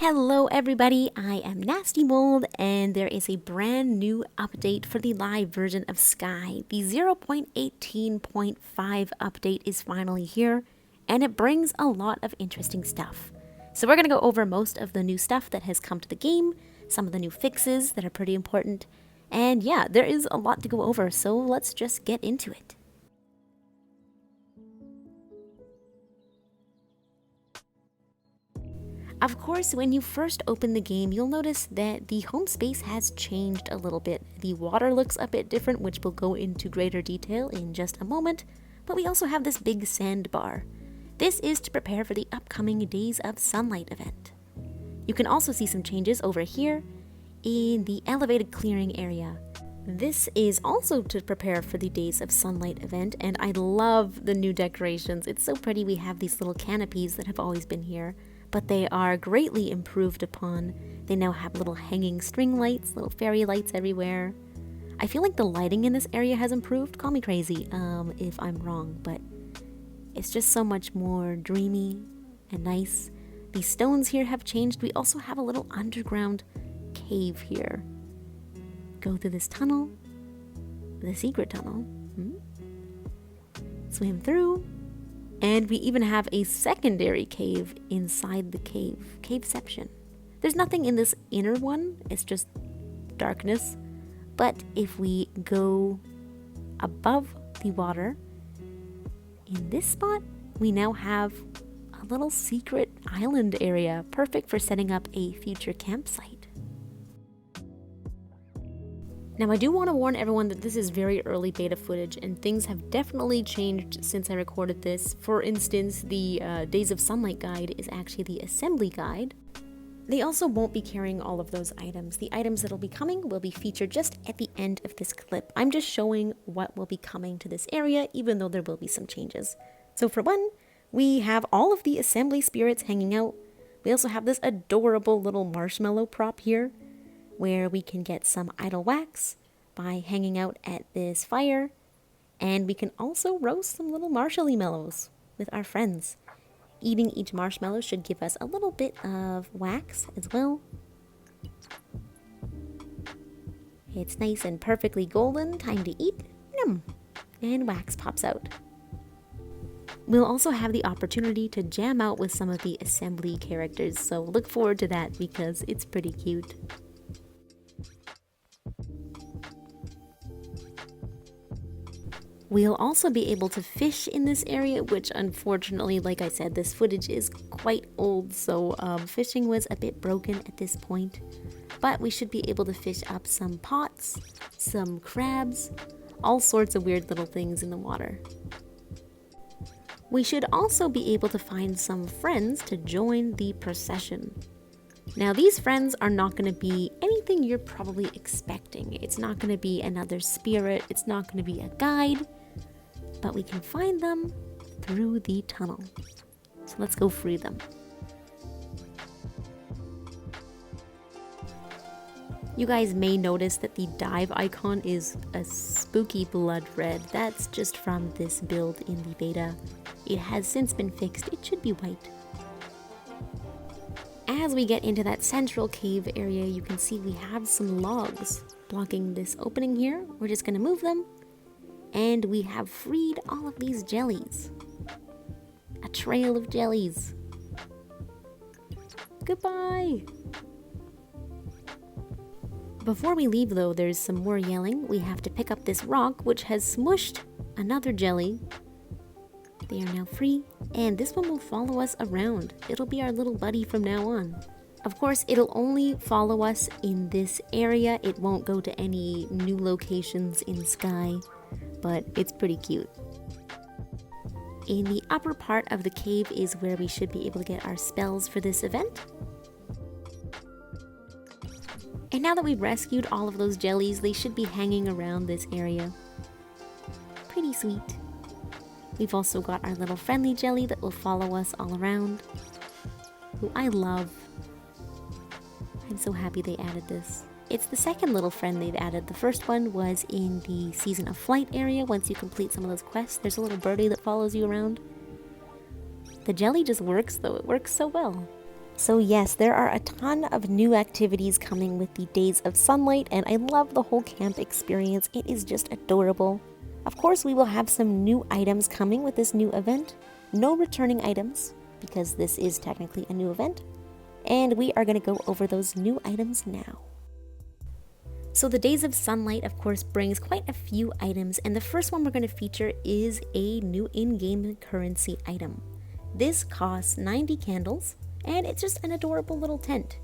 Hello everybody, I am Nastymold and there is a brand new update for the live version of Sky. The 0.18.5 update is finally here and it brings a lot of interesting stuff. So we're going to go over most of the new stuff that has come to the game, some of the new fixes that are pretty important, and yeah, there is a lot to go over, so let's just get into it. Of course, when you first open the game, you'll notice that the home space has changed a little bit. The water looks a bit different, which we'll go into greater detail in just a moment, but we also have this big sandbar. This is to prepare for the upcoming Days of Sunlight event. You can also see some changes over here in the elevated clearing area. This is also to prepare for the Days of Sunlight event, and I love the new decorations. It's so pretty. We have these little canopies that have always been here, but they are greatly improved upon. They now have little hanging string lights, little fairy lights everywhere. I feel like the lighting in this area has improved. Call me crazy if I'm wrong, but it's just so much more dreamy and nice. The stones here have changed. We also have a little underground cave here. Go through this tunnel, the secret tunnel, swim through, and we even have a secondary cave inside the cave, caveception. There's nothing in this inner one, it's just darkness, but if we go above the water, in this spot, we now have a little secret island area, perfect for setting up a future campsite. Now I do want to warn everyone that this is very early beta footage and things have definitely changed since I recorded this. For instance, the Days of Sunlight guide is actually the assembly guide. They also won't be carrying all of those items. The items that will be coming will be featured just at the end of this clip. I'm just showing what will be coming to this area, even though there will be some changes. So for one, we have all of the assembly spirits hanging out. We also have this adorable little marshmallow prop here, where we can get some idle wax by hanging out at this fire, and we can also roast some little marshmallows with our friends. Eating each marshmallow should give us a little bit of wax as well. It's nice and perfectly golden, time to eat, and wax pops out. We'll also have the opportunity to jam out with some of the assembly characters, so look forward to that because it's pretty cute. We'll also be able to fish in this area, which unfortunately, like I said, this footage is quite old, so fishing was a bit broken at this point. But we should be able to fish up some pots, some crabs, all sorts of weird little things in the water. We should also be able to find some friends to join the procession. Now these friends are not going to be anything you're probably expecting. It's not going to be another spirit, it's not going to be a guide, but we can find them through the tunnel. So let's go free them. You guys may notice that the dive icon is a spooky blood red. That's just from this build in the beta. It has since been fixed. It should be white. As we get into that central cave area, you can see we have some logs blocking this opening here. We're just going to move them. And we have freed all of these jellies. A trail of jellies. Goodbye! Before we leave though, there's some more yelling. We have to pick up this rock, which has smushed another jelly. They are now free, and this one will follow us around. It'll be our little buddy from now on. Of course, it'll only follow us in this area. It won't go to any new locations in Sky, but it's pretty cute. In the upper part of the cave is where we should be able to get our spells for this event. And now that we've rescued all of those jellies, they should be hanging around this area. Pretty sweet. We've also got our little friendly jelly that will follow us all around, who I love. I'm so happy they added this. It's the second little friend they've added. The first one was in the Season of Flight area. Once you complete some of those quests, there's a little birdie that follows you around. The jelly just works though, it works so well. So yes, there are a ton of new activities coming with the Days of Sunlight, and I love the whole camp experience. It is just adorable. Of course, we will have some new items coming with this new event. No returning items, because this is technically a new event. And we are going to go over those new items now. So the Days of Sunlight, of course, brings quite a few items, and the first one we're going to feature is a new in-game currency item. This costs 90 candles, and it's just an adorable little tent.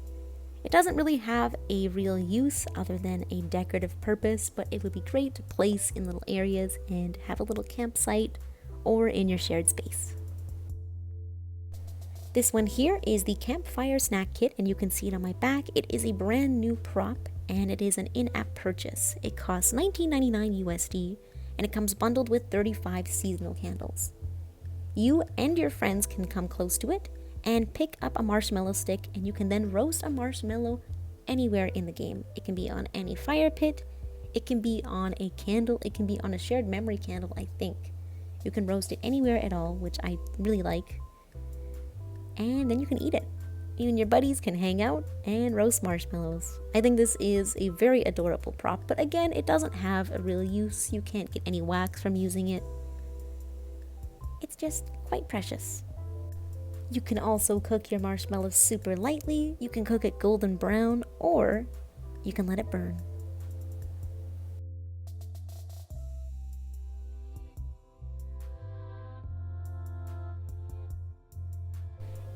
It doesn't really have a real use other than a decorative purpose, but it would be great to place in little areas and have a little campsite or in your shared space. This one here is the Campfire Snack Kit, and you can see it on my back. It is a brand new prop, and it is an in-app purchase. It costs $19.99 USD, and it comes bundled with 35 seasonal candles. You and your friends can come close to it and pick up a marshmallow stick, and you can then roast a marshmallow anywhere in the game. It can be on any fire pit, it can be on a candle, it can be on a shared memory candle, I think. You can roast it anywhere at all, which I really like. And then you can eat it. You and your buddies can hang out and roast marshmallows. I think this is a very adorable prop, but again, it doesn't have a real use. You can't get any wax from using it. It's just quite precious. You can also cook your marshmallows super lightly. You can cook it golden brown, or you can let it burn.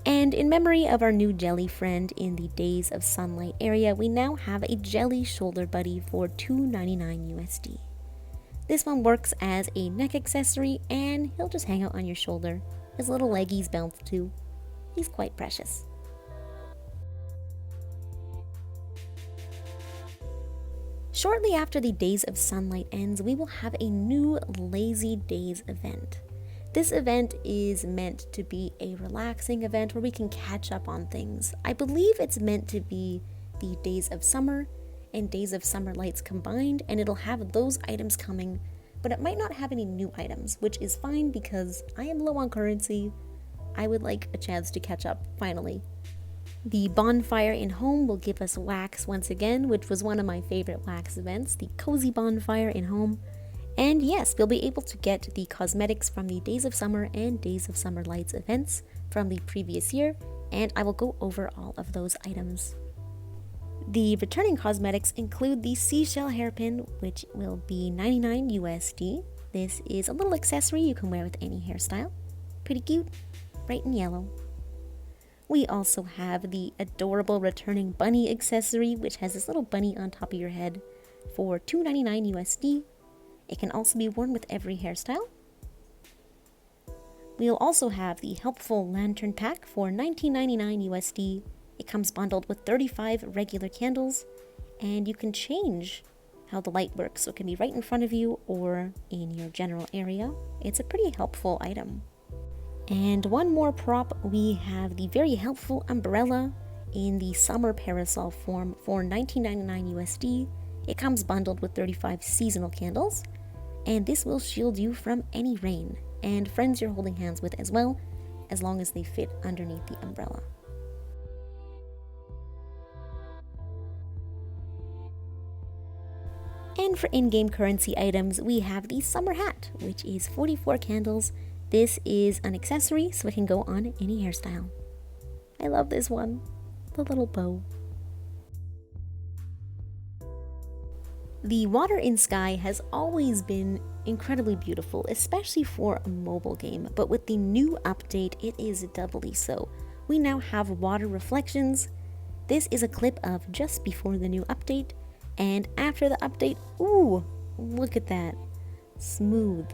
And in memory of our new jelly friend in the Days of Sunlight area, we now have a jelly shoulder buddy for $2.99 USD. This one works as a neck accessory, and he'll just hang out on your shoulder. His little leggies bounce too. He's quite precious. Shortly after the Days of Sunlight ends, we will have a new Lazy Days event. This event is meant to be a relaxing event where we can catch up on things. I believe it's meant to be the Days of Summer and Days of Summer Lights combined, and it'll have those items coming, but it might not have any new items, which is fine because I am low on currency. I would like a chance to catch up, finally. The bonfire in home will give us wax once again, which was one of my favorite wax events, the cozy bonfire in home. And yes, we'll be able to get the cosmetics from the Days of Summer and Days of Summer Lights events from the previous year, and I will go over all of those items. The returning cosmetics include the seashell hairpin, which will be 99 USD. This is a little accessory you can wear with any hairstyle. Pretty cute, bright and yellow. We also have the adorable returning bunny accessory, which has this little bunny on top of your head for $2.99 USD. It can also be worn with every hairstyle. We'll also have the helpful lantern pack for $19.99 USD. It comes bundled with 35 regular candles, and you can change how the light works, so it can be right in front of you or in your general area. It's a pretty helpful item. And one more prop, we have the very helpful umbrella in the summer parasol form for $19.99 USD. It comes bundled with 35 seasonal candles, and this will shield you from any rain, and friends you're holding hands with as well, as long as they fit underneath the umbrella. And for in-game currency items, we have the summer hat, which is 44 candles. This is an accessory, so it can go on any hairstyle. I love this one, the little bow. The water in Sky has always been incredibly beautiful, especially for a mobile game, but with the new update, it is doubly so. We now have water reflections. This is a clip of just before the new update, and after the update, ooh, look at that. Smooth,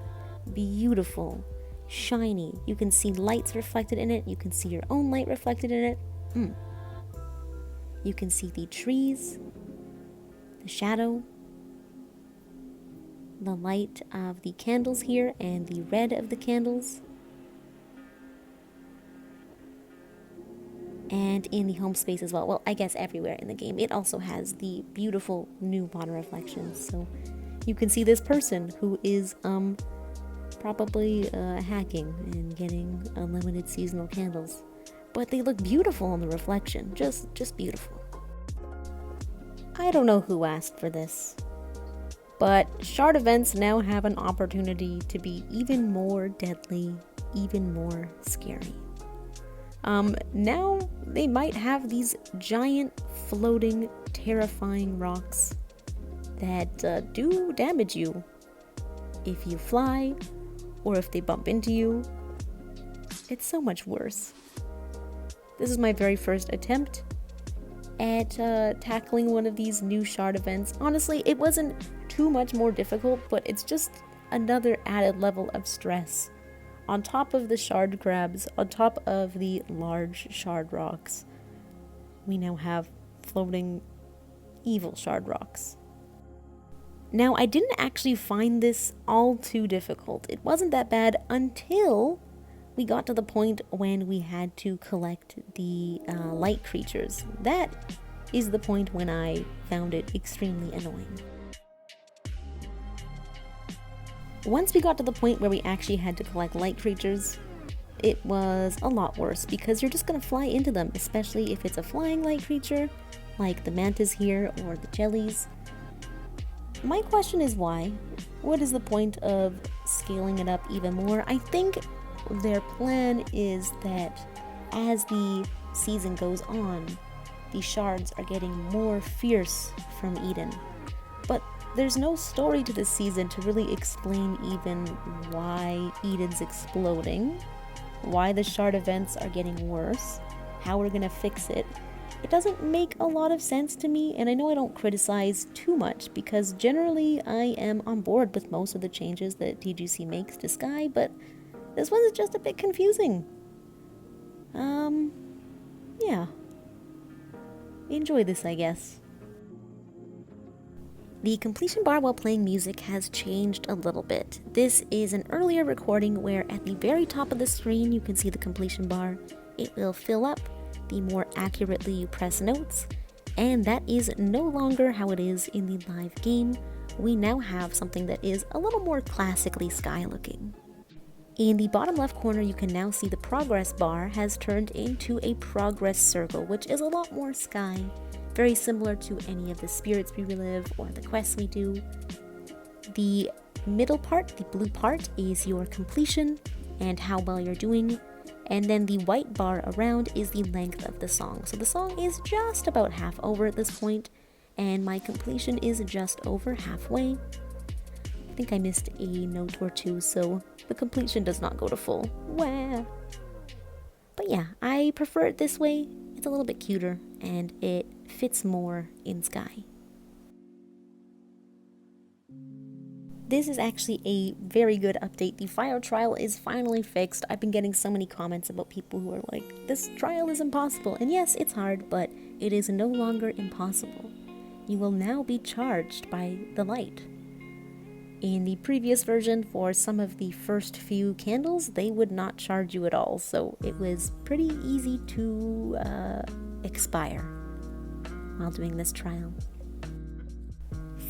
beautiful, shiny. You can see lights reflected in it. You can see your own light reflected in it. You can see the trees, the shadow, the light of the candles here, and the red of the candles. And in the home space as well. Well, I guess everywhere in the game. It also has the beautiful new water reflections. So you can see this person who is probably hacking and getting unlimited seasonal candles. but they look beautiful in the reflection, just beautiful. I don't know who asked for this, but shard events now have an opportunity to be even more deadly, even more scary. Now they might have these giant, floating, terrifying rocks that do damage you if you fly or if they bump into you. It's so much worse. This is my very first attempt at tackling one of these new shard events. Honestly, it wasn't too much more difficult, but it's just another added level of stress. On top of the shard crabs, on top of the large shard rocks, we now have floating evil shard rocks. Now, I didn't actually find this all too difficult. It wasn't that bad until we got to the point when we had to collect the light creatures. That is the point when I found it extremely annoying. Once we got to the point where we actually had to collect light creatures, it was a lot worse because you're just gonna fly into them, especially if it's a flying light creature, like the mantis here or the jellies. My question is why? What is the point of scaling it up even more? I think their plan is that as the season goes on, the shards are getting more fierce from Eden. But there's no story to this season to really explain even why Eden's exploding, why the shard events are getting worse, how we're gonna fix it. It doesn't make a lot of sense to me, and I know I don't criticize too much because generally I am on board with most of the changes that TGC makes to Sky, but this one is just a bit confusing. Yeah. Enjoy this, I guess. The completion bar while playing music has changed a little bit. This is an earlier recording where at the very top of the screen you can see the completion bar. It will fill up the more accurately you press notes, and that is no longer how it is in the live game. We now have something that is a little more classically Sky looking. In the bottom left corner you can now see the progress bar has turned into a progress circle, which is a lot more Sky. Very similar to any of the spirits we relive or the quests we do. The middle part, the blue part, is your completion and how well you're doing. And then the white bar around is the length of the song. So the song is just about half over at this point, and my completion is just over halfway. I think I missed a note or two, so the completion does not go to full. Wah! But yeah, I prefer it this way. It's a little bit cuter, and it fits more in Sky. This is actually a very good update. The fire trial is finally fixed. I've been getting so many comments about people who are like, this trial is impossible. And yes, it's hard, but it is no longer impossible. You will now be charged by the light. In the previous version, for some of the first few candles, they would not charge you at all, so it was pretty easy to expire while doing this trial.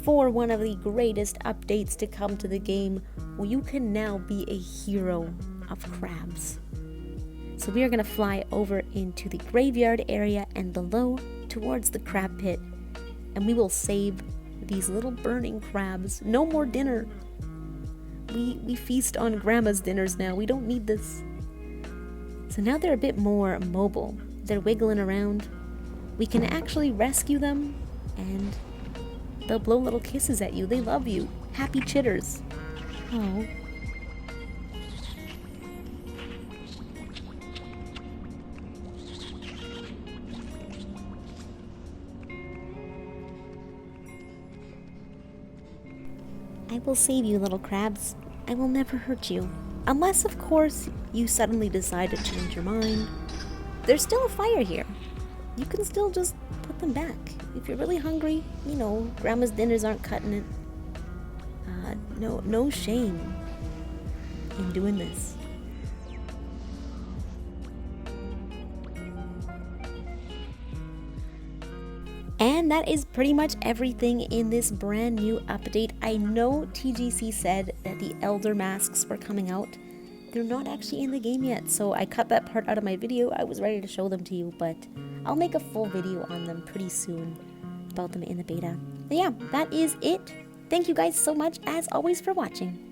For one of the greatest updates to come to the game, you can now be a hero of crabs. So we are going to fly over into the graveyard area and below towards the crab pit, and we will save these little burning crabs. No more dinner. We feast on grandma's dinners now. We don't need this. So now they're a bit more mobile. They're wiggling around. We can actually rescue them, and they'll blow little kisses at you. They love you. Happy chitters. Oh. I will save you, little crabs. I will never hurt you. Unless, of course, you suddenly decide to change your mind. There's still a fire here. You can still just put them back. If you're really hungry, you know, grandma's dinners aren't cutting it. No shame in doing this. And that is pretty much everything in this brand new update. I know TGC said that the Elder Masks were coming out, they're not actually in the game yet, so I cut that part out of my video. I was ready to show them to you, but I'll make a full video on them pretty soon about them in the beta. But yeah, that is it. Thank you guys so much, as always, for watching.